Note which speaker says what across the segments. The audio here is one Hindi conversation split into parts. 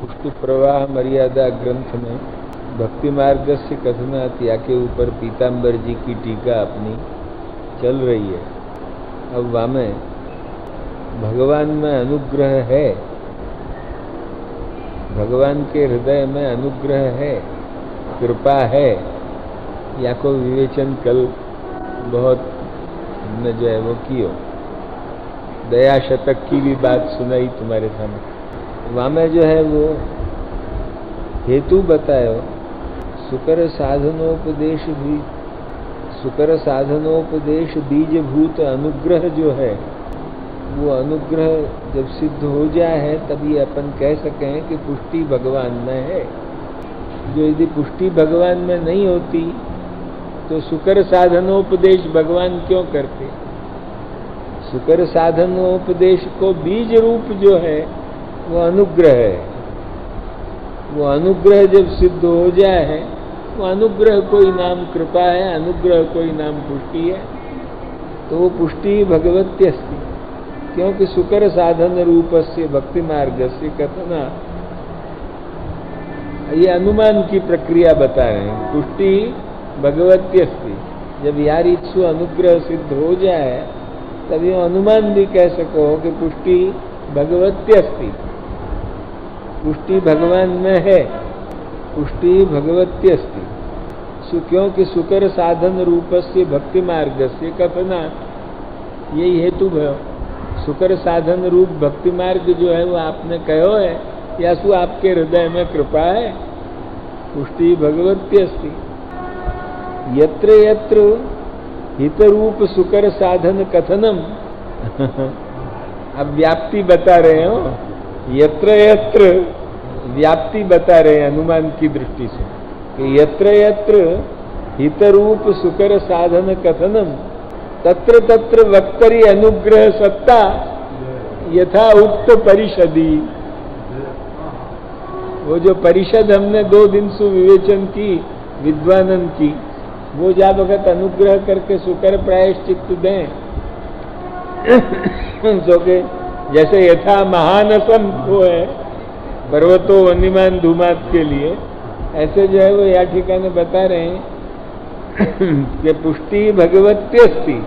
Speaker 1: पुष्टि प्रवाह मर्यादा ग्रंथ में भक्ति मार्ग से कथनात या के ऊपर पीताम्बर जी की टीका अपनी चल रही है। अब वामे भगवान में अनुग्रह है, भगवान के हृदय में अनुग्रह है, कृपा है, या को विवेचन कल बहुत हमने जो है वो कियो, दया शतक की भी बात सुनाई तुम्हारे सामने। वामे जो है वो हेतु बतायो, सुकर साधनोपदेश बीजभूत अनुग्रह जो है वो अनुग्रह जब सिद्ध हो जाए है तभी अपन कह सकें कि पुष्टि भगवान में है। जो यदि पुष्टि भगवान में नहीं होती तो सुकर साधनोपदेश भगवान क्यों करते? सुकर साधनोपदेश को बीज रूप जो है वो अनुग्रह है। वो अनुग्रह जब सिद्ध हो जाए है, वो अनुग्रह कोई नाम कृपा है, अनुग्रह कोई नाम पुष्टि है, तो वो पुष्टि भगवत्यस्ति। क्योंकि सुकर साधन रूपस्य भक्ति मार्गस्य कथना, ये अनुमान की प्रक्रिया बता रहे हैं। पुष्टि भगवत्यस्ति, जब यार इच्छु अनुग्रह सिद्ध हो जाए तभी अनुमान भी कह सको कि पुष्टि भगवत्यस्ति, पुष्टि भगवान में है, पुष्टि भगवत्यस्ति। क्योंकि सुकर साधन रूपस्य भक्ति मार्गस्य कथना, यही हेतु भयो। सुकर साधन रूप भक्ति मार्ग जो है वो आपने कहो है, या सु आपके हृदय में कृपा है, पुष्टि भगवत्यस्ति। यत्र यत्र हित रूप सुकर साधन कथनम अब व्याप्ति बता रहे हो, यत्र यत्र व्याप्ति बता रहे हैं अनुमान की दृष्टि से कि यत्र यत्र हित रूप सुकर साधन कथनम तत्र तत्र वक्तरी अनुग्रह सत्ता यथा उक्त परिषदी। वो जो परिषद हमने 2 दिन से विवेचन की विद्वानन की, वो जा भगत अनुग्रह करके सुकर प्रायश्चित्त दें सो के जैसे यथा महानसम वो है पर्वतो वन्यमान धूमात के लिए, ऐसे जो है वो या ठिकाने बता रहे हैं कि पुष्टि भगवत्यस्ति।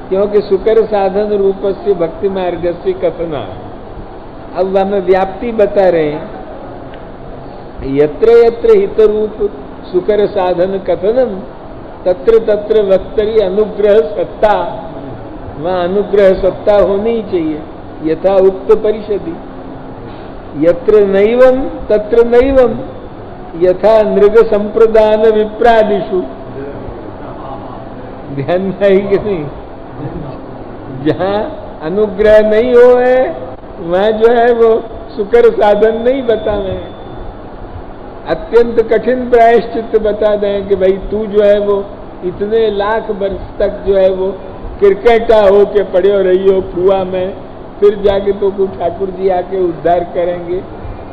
Speaker 1: क्योंकि सुकर साधन रूपस्य भक्ति मार्गस्य कथना। अब हमें व्याप्ति बता रहे हैं, यत्र यत्र हित रूप सुकर साधन कथनम तत्र तत्र वक्तरी अनुग्रह सत्ता, वहां अनुग्रह सत्ता होनी ही चाहिए, यथा उक्त परिषदी। यत्र नैवम तत्र नैवम यथा नृग संप्रदान विप्रादिषु। ध्यान में आई कि नहीं? जहां अनुग्रह नहीं हो है वहां जो है वो सुकर साधन नहीं बतावे, अत्यंत कठिन प्रायश्चित बता दें कि भाई तू जो है वो इतने लाख वर्ष तक जो है वो क्रिकेटा हो के पड़े हो रही हो कुआ में, फिर जाके तो को ठाकुर जी आके उद्धार करेंगे।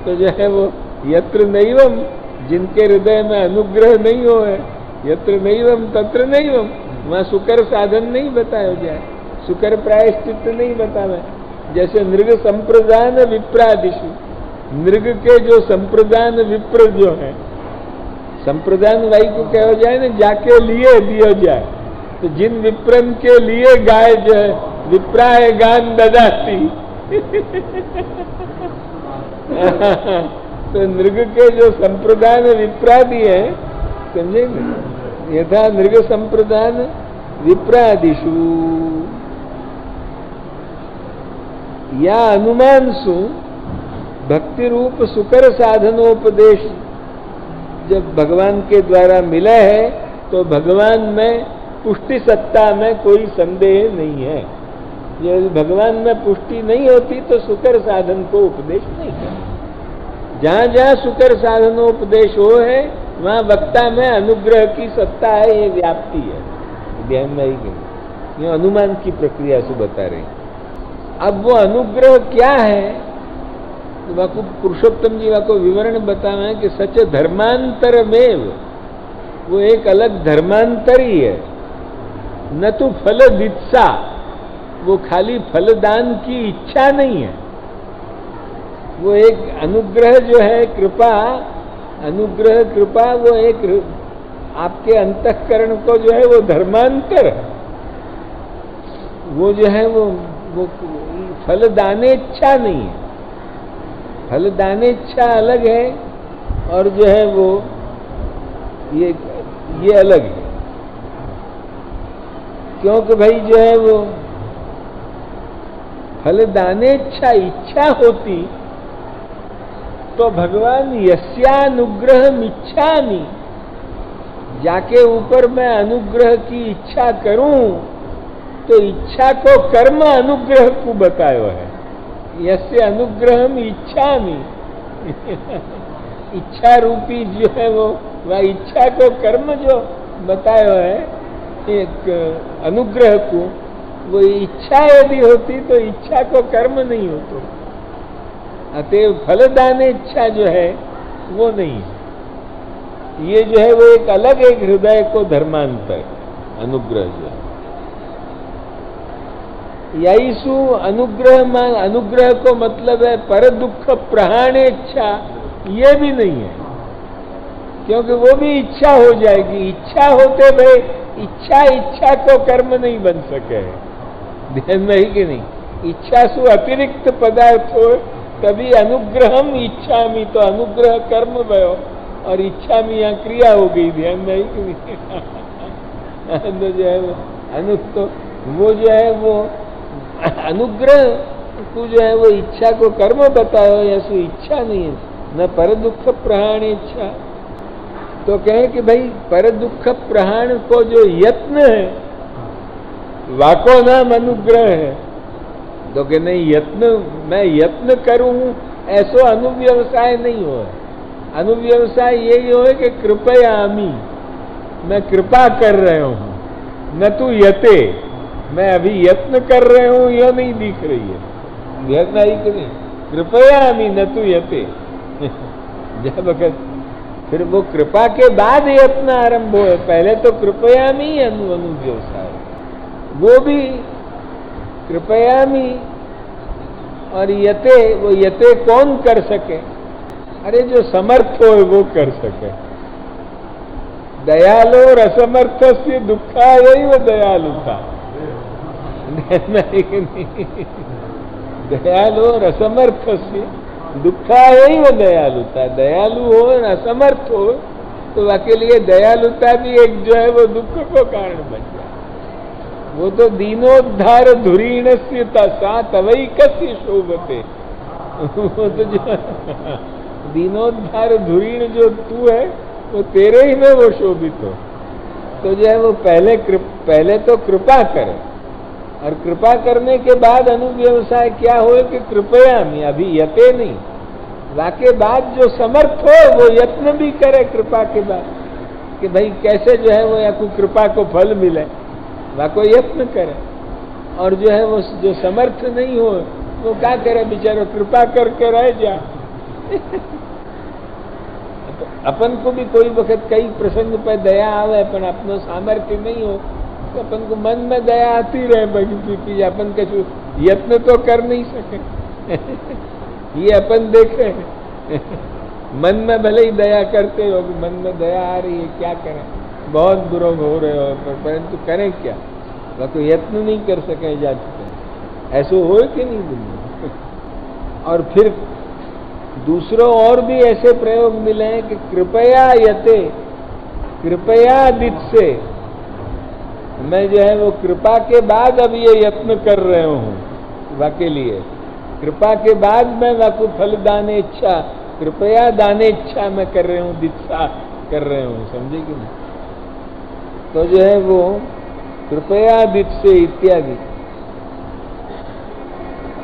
Speaker 1: तो जो है वो यत्र नैवम, जिनके हृदय में अनुग्रह नहीं हो है, यत्र नैवम तत्र नैवम, वहां सुकर साधन नहीं बताया जाए, सुकर प्रायश्चित नहीं बतावे। जैसे नृग संप्रदान विप्रादिशु, नृग के जो संप्रदान विप्र जो है, संप्रदान वाई को कहा जाए ना, जाके लिए दिया जाए, तो जिन विप्रन के लिए गाय जो है विप्राय गान ददाती तो नृग के जो संप्रदान विप्रादि है, समझेंगे, यथा नृग संप्रदान विप्रादिषु या अनुमानसु भक्ति रूप सुकर साधनोपदेश जब भगवान के द्वारा मिला है तो भगवान में पुष्टि सत्ता में कोई संदेह नहीं है। यदि भगवान में पुष्टि नहीं होती तो सुकर साधन को उपदेश नहीं करता। जहां जहां सुकर साधनोपदेश हो है वहां वक्ता में अनुग्रह की सत्ता है, ये व्याप्ति है। ध्यान में आई गई, ये अनुमान की प्रक्रिया से बता रहे। अब वो अनुग्रह क्या है तो वाको पुरुषोत्तम जी वाको विवरण बतावे कि सच धर्मांतर में वो एक अलग धर्मांतर ही है, न तो फल दित्सा, वो खाली फलदान की इच्छा नहीं है, वो एक अनुग्रह जो है, कृपा, अनुग्रह कृपा, वो एक आपके अंतःकरण को जो है वो धर्मांतर है। वो जो है वो फलदाने इच्छा नहीं है। फलदाने इच्छा अलग है और जो है वो ये अलग है। क्योंकि भाई जो है वो फलदाने इच्छा होती तो भगवान यस्यानुग्रहम इच्छामि, जाके ऊपर मैं अनुग्रह की इच्छा करूं तो इच्छा को कर्म अनुग्रह को बतायो है। यस्य अनुग्रहम इच्छामि इच्छा रूपी जो है वो वह इच्छा को कर्म जो बतायो है एक अनुग्रह को, वो इच्छा यदि होती तो इच्छा को कर्म नहीं होता। अतएव फलदान इच्छा जो है वो नहीं है। ये जो है वो एक अलग एक हृदय को धर्मांतर अनुग्रह जो है। यईसु अनुग्रह को मतलब है पर दुख प्रहाण इच्छा, ये भी नहीं है, क्योंकि वो भी इच्छा हो जाएगी। इच्छा होते भाई इच्छा को कर्म नहीं बन सके, ध्यान में ही कि नहीं। इच्छा सु अतिरिक्त पदार्थ हो तभी अनुग्रहम इच्छामि, तो अनुग्रह कर्म भयो और इच्छामि यहाँ क्रिया हो गई, ध्यान में ही कि नहीं। तो जो है तो वो जो है वो अनुग्रह को जो है वो इच्छा को कर्म बताओ, या सु इच्छा नहीं है, न पर दुख प्रहाण इच्छा। तो कहें कि भाई पर दुख प्रहाण को जो यत्न है वाको नाम अनुग्रह है। तो कि नहीं, यत्न मैं यत्न करूं ऐसो अनुव्यवसाय नहीं हो। अनुव्यवसाय यही हो कि कृपयामि, मैं कृपा कर रहे हूं, न तू यते, मैं अभी यत्न कर रहे हूं, यह नहीं दिख रही है, ध्यान आई कि नहीं। कृपयामि न तू यते जब वक्त फिर वो कृपा के बाद यत्न आरंभ हो, पहले तो कृपयामि अनुव्यवसाय, वो भी कृपयामि और यते, वो यते कौन कर सके? अरे जो समर्थ हो वो कर सके। दयालु और असमर्थ से दुखा, यही वो दयालुता नहीं। दयालु और असमर्थ से दुखा, यही वो दयालुता। दयालु हो और असमर्थ हो तो वाके लिए दयालुता भी एक जो है वो दुख को कारण बन जाए। वो तो दीनोद्धार धुरीण से सा तवई कस्य शोभते, वो तो जो दीनोद्धार धुरीण जो तू है वो तेरे ही में वो शोभित हो। तो जो है वो पहले तो कृपा करे, और कृपा करने के बाद अनुव्यवसाय क्या हो कि कृपयामि, अभी यते नहीं, वाके बाद जो समर्थ हो वो यत्न भी करे कृपा के बाद कि भाई कैसे जो है वो या को कृपा को फल मिले, वाको यत्न करे। और जो है वो जो समर्थ नहीं हो वो क्या करे बेचारो, कृपा करके रह जा। तो अपन को भी कोई वक्त कई प्रसंग पर दया आवे, अपन अपनो सामर्थ्य नहीं हो तो अपन को मन में दया आती रहे, क्योंकि अपन कछु यत्न तो कर नहीं सके। ये अपन देखे मन में भले ही दया करते हो, मन में दया आ रही है, क्या करें, बहुत बुरा हो रहे हो, परंतु करें क्या, वह तो यत्न नहीं कर सके जाते। ऐसे हो कि नहीं दुनिया। और फिर दूसरों और भी ऐसे प्रयोग मिले हैं कि कृपया यते, कृपया दित से, मैं जो है वो कृपा के बाद अब ये यत्न कर रहे हूं वाके लिए, कृपा के बाद मैं वाकु फल दाने इच्छा, कृपया दाने इच्छा मैं कर रहे हूं, दित्सा कर रहे हूं, समझे कि नहीं। तो जो है वो कृपया दित से इत्यादि,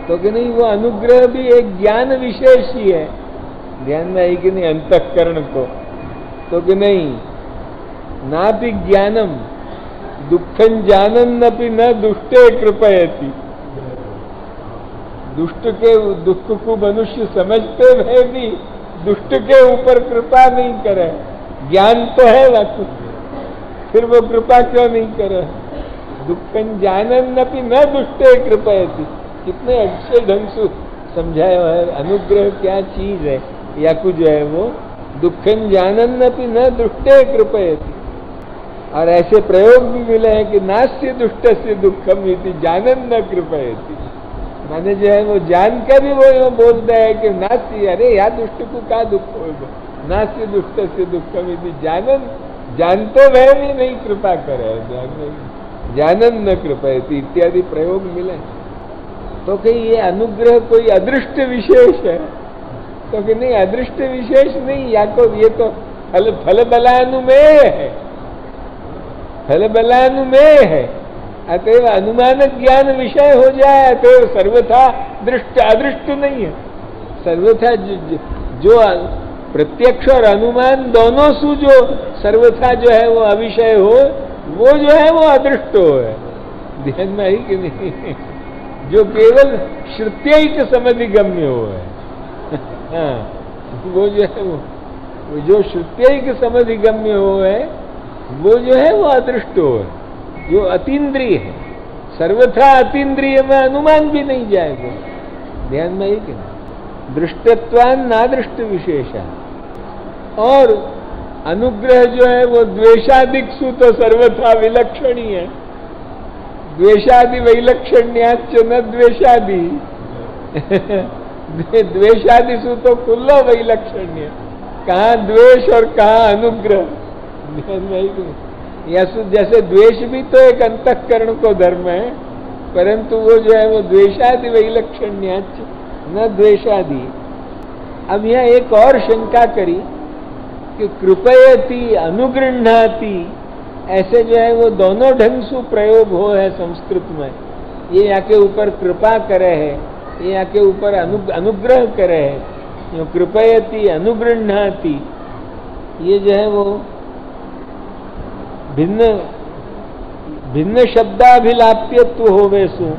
Speaker 1: तो कि नहीं वो अनुग्रह भी एक ज्ञान विशेष ही है, ध्यान में आई कि नहीं, अंतःकरण को। तो कि नहीं, नापि ज्ञानम दुखं जानन्नपि न दुष्टे कृपयति, दुष्ट को मनुष्य समझते हुए भी दुष्ट के ऊपर कृपा नहीं करे। ज्ञान तो है वाकु, फिर वो कृपा क्यों नहीं करे। दुखं जानन्नपि न दुष्टे कृपयति, कितने अच्छे ढंग से समझाया है अनुग्रह क्या चीज है, या कुछ जो है वो दुखम जानन्नपि न दृष्टे कृपयति। और ऐसे प्रयोग भी मिले हैं कि नास्य दुष्टस्य दुखम इति जानन न कृपयति। माने जो है वो जानकर भी वो बोलता है कि नास्य, अरे या दुष्ट को क्या दुख होगा, नास्य दुष्टस्य दुखम इति जानन, जानते वह भी नहीं कृपा करे, जानन न कृपयति इत्यादि प्रयोग मिले। तो कि ये अनुग्रह कोई अदृष्ट विशेष है, तो कि नहीं अदृष्ट विशेष नहीं, या तो ये तो फल बलानुमेय है, फल बलानुमेय है, अतएव अनुमान ज्ञान विषय हो जाए, अतएव सर्वथा दृष्ट अदृष्ट नहीं है। सर्वथा जो प्रत्यक्ष और अनुमान दोनों सु जो सर्वथा जो है वो अविषय हो, वो जो है वो अदृष्ट हो है। ध्यान में आई कि नहीं? जो केवल श्रुत्यैक समधिगम्य हो है, हाँ, वो जो है वो जो श्रुत्यैक समधिगम्य हो है, वो जो है वो अदृष्ट हो है। जो अतीन्द्रिय है, सर्वथा अतीन्द्रिय में अनुमान भी नहीं जाएगा। ध्यान में ही कि दृष्टत्वान नादृष्ट विशेषा। और अनुग्रह जो है वो द्वेषादिक्षु तो सर्वथा विलक्षणी है। द्वेषादि वैलक्षण्याच न द्वेषादि द्वेषादिषु तो खुल्ला वैलक्षण्य, कहाँ द्वेष और कहाँ अनुग्रह। जैसे द्वेष भी तो एक अंतःकरण को धर्म है, परंतु वो जो है वो द्वेषादि वैलक्षण्याच न द्वेषादि। अब यहाँ एक और शंका करी कि कृपयति अनुगृह्णाति, ऐसे जो है वो दोनों ढंग से प्रयोग हो है संस्कृत में। ये यहाँ के ऊपर कृपा करे है, ये यहाँ के ऊपर अनुग्रह करे है। जो कृपयति अनुगृह्णाति, ये जो है वो भिन्न भिन्न शब्दाभिलाप्यत्व होवेसु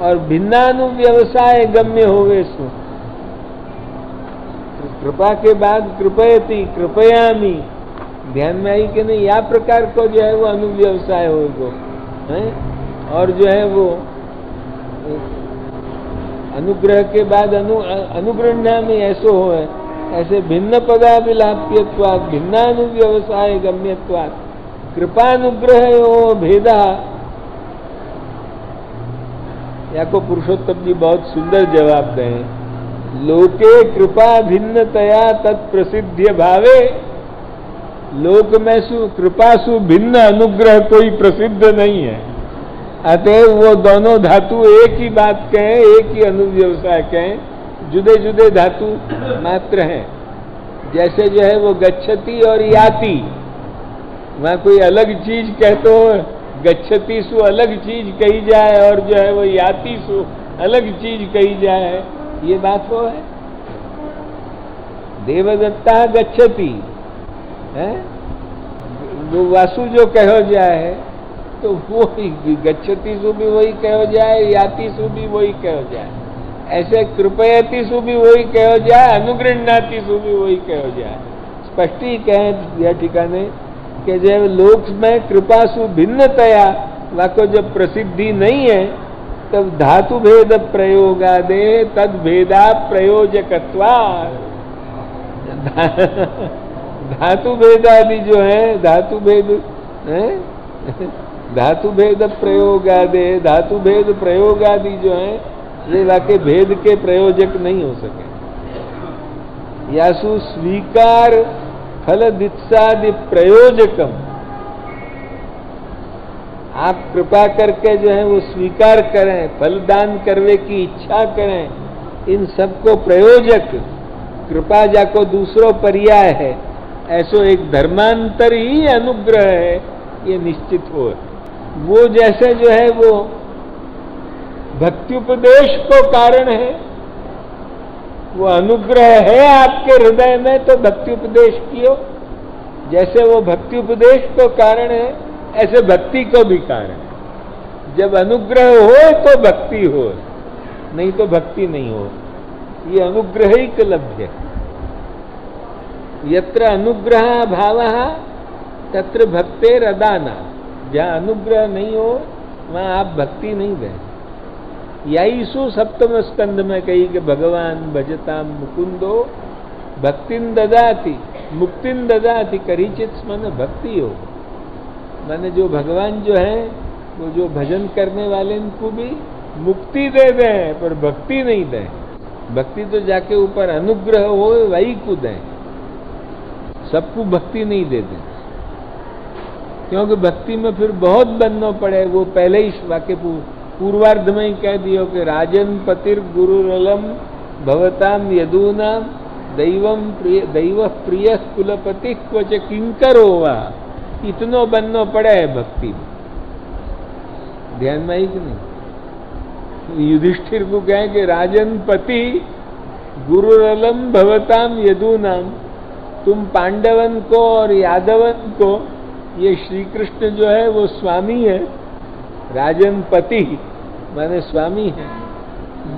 Speaker 1: और भिन्नानुव्यवसाय गम्य होवेसु। कृपा के बाद कृपयति, कृपयामि, ध्यान में आई कि नहीं, या प्रकार को जो है वो अनुव्यवसाय होगा है। और जो है वो अनुग्रह के बाद अनुगृह्णामि ऐसो हो है, ऐसे भिन्न पदाभिलाप्यत्वात् भिन्नानुव्यवसाय गम्यत्वात् कृपानुग्रह भेदा। या को पुरुषोत्तम जी बहुत सुंदर जवाब दें। लोके कृपा भिन्नतया तत्प्रसिद्ध भावे, लोक में कृपा सु भिन्न अनुग्रह कोई प्रसिद्ध नहीं है। अतएव वो दोनों धातु एक ही बात कहें, एक ही अनुव्यवसाय कहें, जुदे जुदे धातु मात्र हैं। जैसे जो है वो गच्छति और याति, वहां कोई अलग चीज कहते हो, गच्छति सु अलग चीज कही जाए और जो है वो याति सु अलग चीज कही जाए, ये बात हो है। देवदत्ता गच्छति है, वो वासु जो कहो जाए तो वो गच्छति सु भी वही कहो जाए, याति सु भी वही कहो जाए, ऐसे कृपयति सु भी वही कहो जाए, अनुगृह्णाति सु भी वही कहो जाए। स्पष्ट ही कहें यह ठिकाने कि जब लोक में कृपासु भिन्नतया वाको जब प्रसिद्धि नहीं है, तब धातु भेद प्रयोगादे तद भेदा प्रयोजकत्वा। धातु भेद आदि जो है, धातु भेद है, धातु भेद प्रयोगादे, धातु भेद प्रयोग आदि जो है ये वाके भेद के प्रयोजक नहीं हो सके। यासु स्वीकार फल दित्सादि प्रयोजकम, आप कृपा करके जो है वो स्वीकार करें, फलदान करने की इच्छा करें, इन सबको प्रयोजक कृपा जाको दूसरो पर्याय है, ऐसो एक धर्मांतर ही अनुग्रह है, ये निश्चित हो। वो जैसे जो है वो भक्त्युपदेश को कारण है, वो अनुग्रह है आपके हृदय में तो भक्ति उपदेश कियो। जैसे वो भक्ति उपदेश को कारण है, ऐसे भक्ति को भी कारण है। जब अनुग्रह हो तो भक्ति हो, नहीं तो भक्ति नहीं हो। ये अनुग्रह ही लभ्य। यत्र अनुग्रह भावः तत्र भक्तेरदाना। जहाँ अनुग्रह नहीं हो वहाँ आप भक्ति नहीं दें। याईसु सप्तम स्कंद में कही कि भगवान भजताम मुकुंदो भक्तिन ददाति मुक्तिन ददाति करिचित मन भक्ति हो। माने जो भगवान जो है वो जो भजन करने वाले इनको भी मुक्ति दे दें पर भक्ति नहीं दें। भक्ति तो जाके ऊपर अनुग्रह हो वही को दें, सबको भक्ति नहीं दे दें, क्योंकि भक्ति में फिर बहुत बनना पड़े। वो पहले ही वाक्य पूर्वार्ध में ही कह दियो कि राजन पतिर गुरुरलम भवताम यदूनाम दैव प्रिय कुलपति क्वच किंकर होवा। इतनो बनना पड़े है भक्ति में। ध्यान में आई कि नहीं? युधिष्ठिर को कहे कि राजन पति गुरुरलम भवताम यदूनाम, तुम पांडवन को और यादवन को, ये श्री कृष्ण जो है वो स्वामी है, राजन पति माने स्वामी है,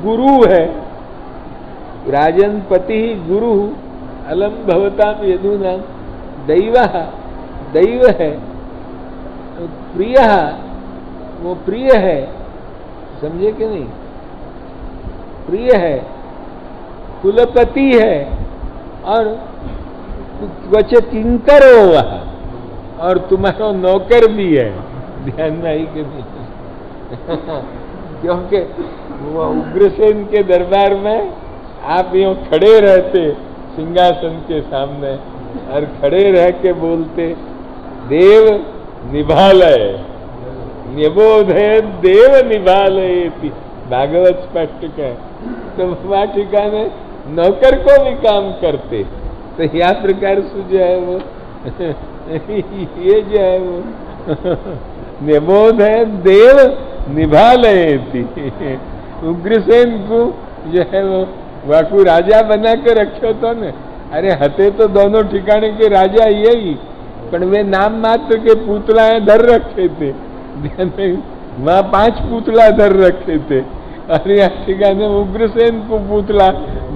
Speaker 1: गुरु है, राजन पति गुरु, अलम भवताम यदूनाम दैवः, दैव है, प्रिय वो प्रिय है, समझे कि नहीं? प्रिय है, कुलपति है और क्वच किंकर हुआ और तुम्हारा नौकर भी है। ध्यान में आई कि नहीं? क्योंकि वो उग्रसेन के दरबार में आप यूं खड़े रहते सिंहासन के सामने और खड़े रह के बोलते देव निभालय, निबोधय देव निभालय, भागवत स्पष्ट कह। तो वहां ठिकाने नौकर को भी काम करते। तो या प्रकार से जो है वो ये जो है वो निबोध है देव निभालयति। उग्रसेन को जो है वो वाकू राजा बना के रखो तो ने। अरे हते तो दोनों ठिकाने के राजा यही, पर वे नाम मात्र के पुतला धर रखे थे। वहां 5 पुतला धर रखे थे और यहाँ ठिकाने उग्रसेन को पुतला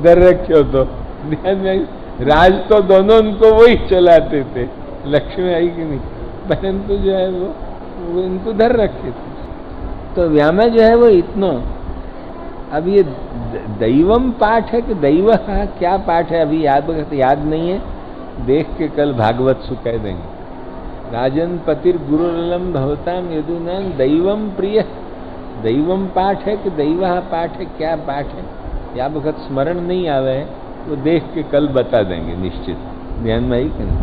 Speaker 1: धर रखे तो। ध्यान में राज तो दोनों उनको वही चलाते थे। लक्ष्मी आई कि नहीं? परंतु जो है वो इनको धर रखे थे। तो व्याम जो है वो इतना। अब ये दैवम पाठ है कि दैव क्या पाठ है अभी याद नहीं है, देख के कल भागवत सु कह देंगे। राजन पतिर गुरुरलम भवताम यदुनाम दैवम प्रिय, दैवम पाठ है कि दैव पाठ है, क्या पाठ है या वक्त स्मरण नहीं आवे है, वो देख के कल बता देंगे निश्चित। ध्यान में आई कि नहीं?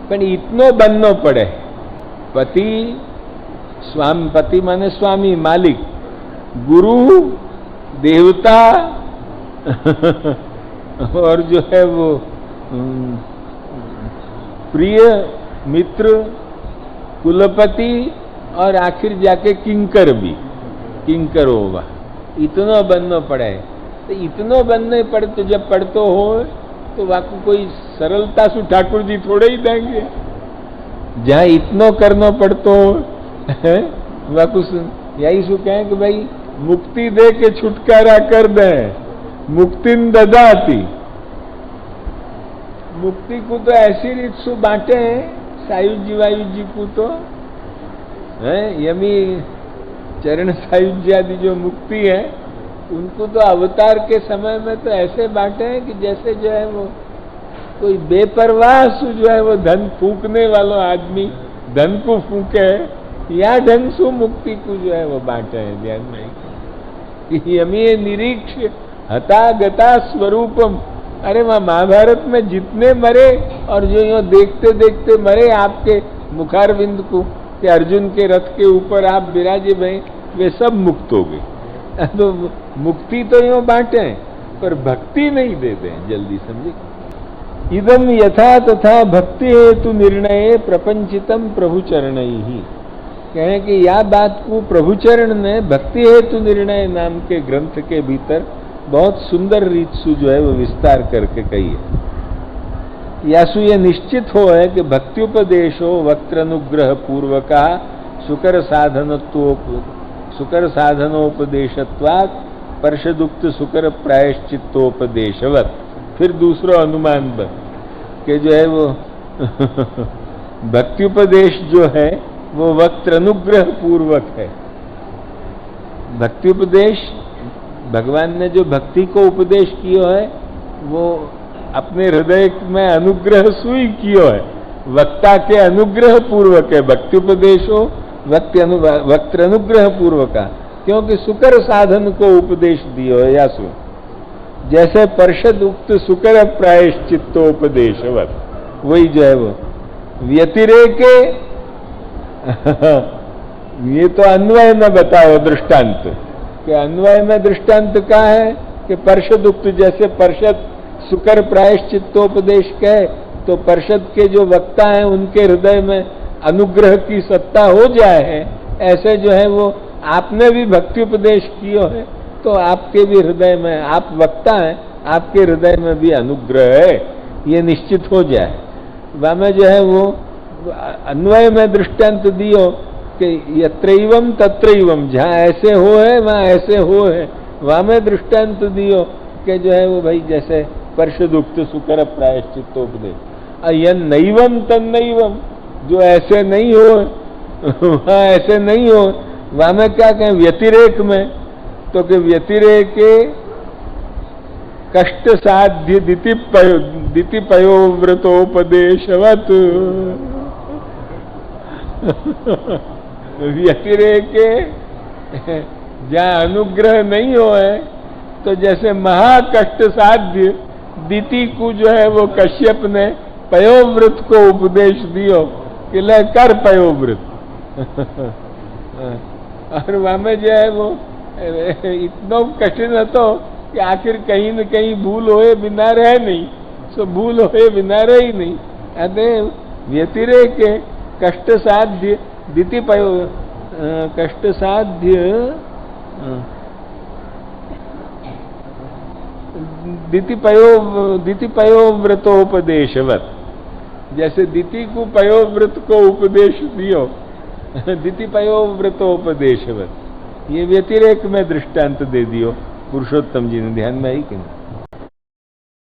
Speaker 1: पर इतनो बननो पड़े। पति स्वामी, पति माने स्वामी मालिक, गुरु देवता और जो है वो प्रिय मित्र कुलपति और आखिर जाके किंकर भी, किंकर होगा। इतना बनना पड़े। तो इतनो बनने पड़े तो जब पढ़तो हो तो वाकू कोई सरलता से ठाकुर जी थोड़े ही देंगे। जहाँ इतनो करना पड़तो हो वाकू यही सु कहें कि भाई मुक्ति दे के छुटकारा कर दे, मुक्तिन ददाति। मुक्ति को तो ऐसी रीत से बांटे हैं सायुज जी वायुज जी को तो है, यमी चरण सायुज जी आदि जो मुक्ति है उनको तो अवतार के समय में तो ऐसे बांटे हैं कि जैसे जो है वो कोई बेपरवाह से जो है वो धन फूकने वाला आदमी धन को फूके या ढंग से मुक्ति को जो है वो बांटे हैं। ध्यान में यमी निरीक्ष हता गता स्वरूपम। अरे वहां महाभारत में जितने मरे और जो यो देखते देखते मरे आपके मुखारविंद को कि अर्जुन के रथ के ऊपर आप विराजे भय, वे सब मुक्त हो गए। तो मुक्ति तो यो बांटे पर भक्ति नहीं देते हैं जल्दी, समझे। इदम यथा तथा भक्ति हेतु निर्णय प्रपंचितम प्रभुचरण ही। कहें कि यह बात को प्रभुचरण ने भक्ति हेतु निर्णय नाम के ग्रंथ के भीतर बहुत सुंदर रीत से जो है वो विस्तार करके कही है। यासु ये निश्चित हो है कि भक्त्युपदेशो वक्त्रानुग्रह पूर्वका सुकर साधनोपदेशत्वात् परषदुक्त सुकर प्रायश्चित्तोपदेशवत। फिर दूसरा अनुमान कि जो है वो भक्त्युपदेश जो है वो वक्त्रानुग्रह पूर्वक है। भक्ति उपदेश, भगवान ने जो भक्ति को उपदेश किया है वो अपने हृदय में अनुग्रह सुई कियो है, वक्ता के अनुग्रह पूर्वक है। भक्ति उपदेश हो वक्त अनुग्रह पूर्वक, क्योंकि सुकर साधन को उपदेश दियो है। या सु जैसे परिषद उक्त सुकर प्रायश्चित्तोपदेशवत, वही जो है वो व्यतिरेक ये तो अन्वय में बताओ दृष्टांत, कि अन्वय में दृष्टांत का है कि परिषद उक्त, जैसे परिषद सुकर प्रायश्चित्तोपदेश कहे तो परिषद के जो वक्ता हैं उनके हृदय में अनुग्रह की सत्ता हो जाए है, ऐसे जो है वो आपने भी भक्ति उपदेश किया है तो आपके भी हृदय में, आप वक्ता हैं, आपके हृदय में भी अनुग्रह है, ये निश्चित हो जाए। वह में जो है वो अन्वय में दृष्टांत दियो कि यत्रैवम तत्रैवम, जहाँ ऐसे हो है वहाँ ऐसे हो है। वहाँ में दृष्टांत दियो कि जो है वो भाई जैसे परिषदुक्त सुकर प्रायश्चित्तोपदेश, यन नैवम तन्नैवम, जो ऐसे नहीं हो वहाँ ऐसे नहीं हो। वहाँ में क्या कहें व्यतिरेक में, तो कि व्यतिरेक कष्ट साध्य दिति पयोव्रतोपदेशवत व्यतिरेक जहाँ अनुग्रह नहीं हो है तो जैसे महाकष्ट साध्य दिति को जो है वो कश्यप ने पयोव्रत को उपदेश दियो कि ले कर पयोव्रत और वहां में जो है वो इतना कठिन હતો कि आखिर कहीं न कहीं भूल होए बिना रहे नहीं, सो भूल होए बिना रही नहीं। अतः व्यतिरेक कष्ट साध्य दिति पयो कष्ट साध्य दिति पयोव्रतोपदेशवत, जैसे दिति को पयोव्रत को उपदेश दियो दिति पयोव्रतोपदेशवत, ये व्यतिरेक में दृष्टांत दे दियो पुरुषोत्तम जी ने। ध्यान में आई कि नहीं?